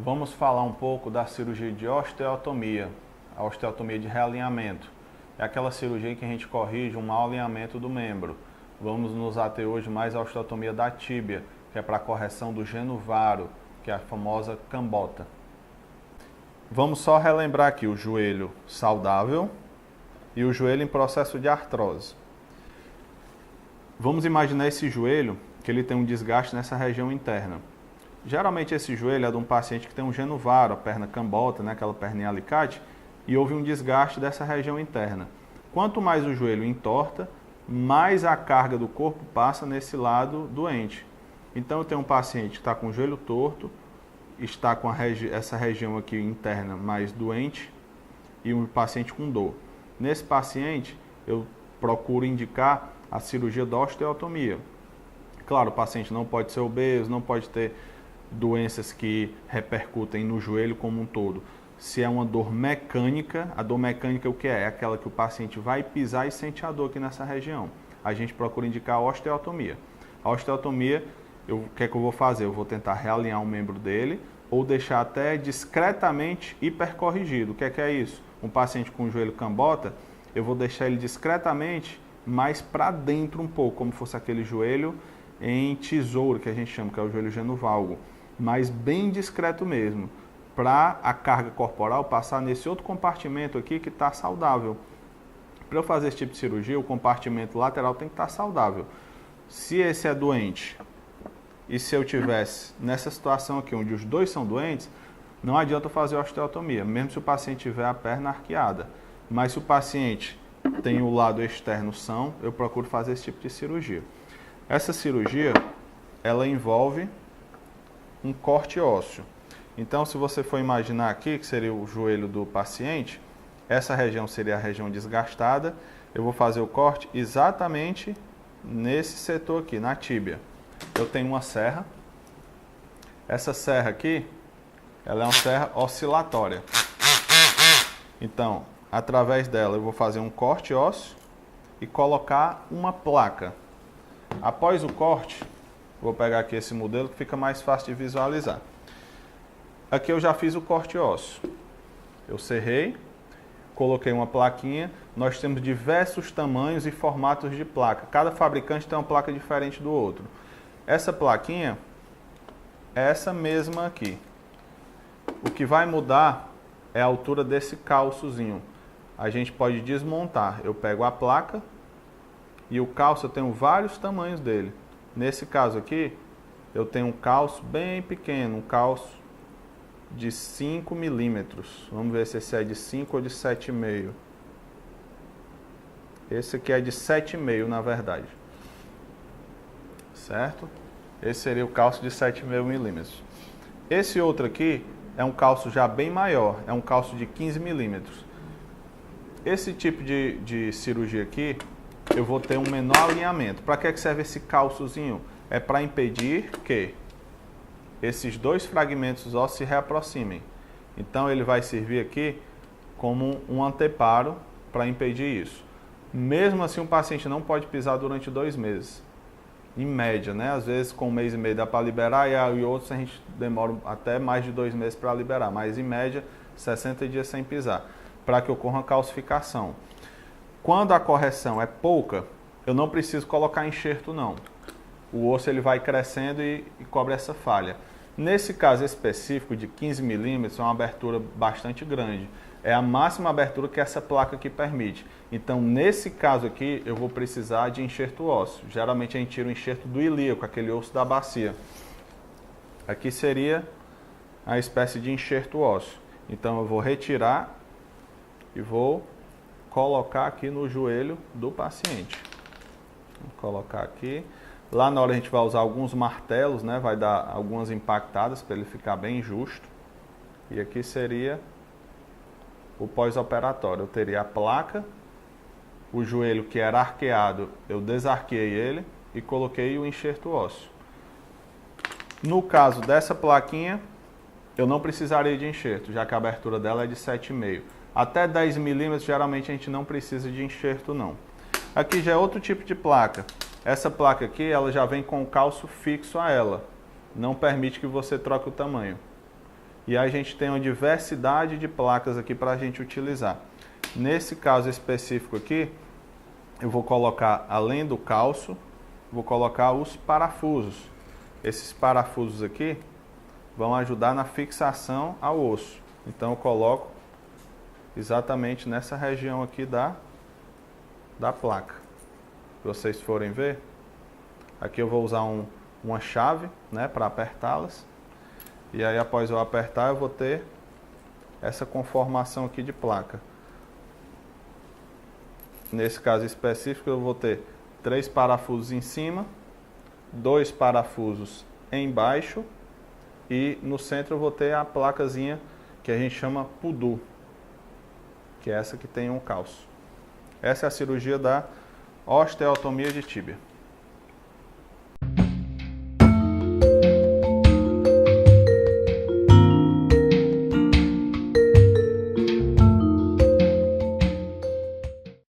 Vamos falar um pouco da cirurgia de osteotomia, a osteotomia de realinhamento. É aquela cirurgia em que a gente corrige um mau alinhamento do membro. Vamos nos ater hoje mais à osteotomia da tíbia, que é para a correção do genu-varo, que é a famosa cambota. Vamos só relembrar aqui o joelho saudável e o joelho em processo de artrose. Vamos imaginar esse joelho que ele tem um desgaste nessa região interna. Geralmente esse joelho é de um paciente que tem um genu-varo, a perna cambota, né, aquela perninha alicate, e houve um desgaste dessa região interna. Quanto mais o joelho entorta, mais a carga do corpo passa nesse lado doente. Então eu tenho um paciente que está com o joelho torto, está com essa região aqui interna mais doente e um paciente com dor. Nesse paciente eu procuro indicar a cirurgia da osteotomia. Claro, o paciente não pode ser obeso, não pode ter doenças que repercutem no joelho como um todo. Se é uma dor mecânica, a dor mecânica o que é? É aquela que o paciente vai pisar e sente a dor aqui nessa região. A gente procura indicar a osteotomia. A osteotomia, o que é que eu vou fazer? Eu vou tentar realinhar o membro dele ou deixar até discretamente hipercorrigido. O que é isso? Um paciente com o joelho cambota, eu vou deixar ele discretamente mais para dentro um pouco, como fosse aquele joelho em tesouro, que a gente chama, que é o joelho genuvalgo, mas bem discreto mesmo, para a carga corporal passar nesse outro compartimento aqui que está saudável. Para eu fazer esse tipo de cirurgia, o compartimento lateral tem que estar saudável. Se esse é doente e se eu tivesse nessa situação aqui, onde os dois são doentes, não adianta fazer osteotomia, mesmo se o paciente tiver a perna arqueada. Mas se o paciente tem o lado externo são, eu procuro fazer esse tipo de cirurgia. Essa cirurgia, ela envolve um corte ósseo. Então, se você for imaginar aqui, que seria o joelho do paciente, essa região seria a região desgastada, eu vou fazer o corte exatamente nesse setor aqui, na tíbia. Eu tenho uma serra. Essa serra aqui, ela é uma serra oscilatória. Então, através dela eu vou fazer um corte ósseo e colocar uma placa. Após o corte, vou pegar aqui esse modelo que fica mais fácil de visualizar. Aqui eu já fiz o corte ósseo. Eu serrei, coloquei uma plaquinha. Nós temos diversos tamanhos e formatos de placa. Cada fabricante tem uma placa diferente do outro. Essa plaquinha é essa mesma aqui. O que vai mudar é a altura desse calçozinho. A gente pode desmontar. Eu pego a placa e o calço eu tenho vários tamanhos dele. Nesse caso aqui, eu tenho um calço bem pequeno, um calço de 5 milímetros. Vamos ver se esse é de 5 ou de 7,5. Esse aqui é de 7,5 na verdade. Certo? Esse seria o calço de 7,5 milímetros. Esse outro aqui é um calço já bem maior, é um calço de 15 milímetros. Esse tipo de cirurgia aqui, eu vou ter um menor alinhamento. Para que serve esse calçozinho? É para impedir que esses dois fragmentos ósseos se reaproximem. Então ele vai servir aqui como um anteparo para impedir isso. Mesmo assim, o paciente não pode pisar durante 2 meses. Em média, né? Às vezes com 1 mês e meio dá para liberar e outros a gente demora até mais de 2 meses para liberar. Mas em média, 60 dias sem pisar, para que ocorra uma calcificação. Quando a correção é pouca, eu não preciso colocar enxerto não. O osso ele vai crescendo e cobre essa falha. Nesse caso específico de 15 milímetros, é uma abertura bastante grande. É a máxima abertura que essa placa aqui permite. Então, nesse caso aqui, eu vou precisar de enxerto ósseo. Geralmente a gente tira o enxerto do ilíaco, aquele osso da bacia. Aqui seria a espécie de enxerto ósseo. Então, eu vou retirar e vou colocar aqui no joelho do paciente. Vou colocar aqui. Lá na hora a gente vai usar alguns martelos, né? Vai dar algumas impactadas para ele ficar bem justo. E aqui seria o pós-operatório. Eu teria a placa, o joelho que era arqueado, eu desarqueei ele e coloquei o enxerto ósseo. No caso dessa plaquinha, eu não precisaria de enxerto, já que a abertura dela é de 7,5. Até 10 milímetros, geralmente a gente não precisa de enxerto não. Aqui já é outro tipo de placa. Essa placa aqui, ela já vem com o calço fixo a ela. Não permite que você troque o tamanho. E aí a gente tem uma diversidade de placas aqui para a gente utilizar. Nesse caso específico aqui, eu vou colocar, além do calço, vou colocar os parafusos. Esses parafusos aqui vão ajudar na fixação ao osso. Então eu coloco exatamente nessa região aqui da placa. Se vocês forem ver, aqui eu vou usar uma chave, né, para apertá-las. E aí após eu apertar eu vou ter essa conformação aqui de placa. Nesse caso específico eu vou ter 3 parafusos em cima, 2 parafusos embaixo e no centro eu vou ter a placazinha que a gente chama PUDU, que é essa que tem um calço. Essa é a cirurgia da osteotomia de tíbia.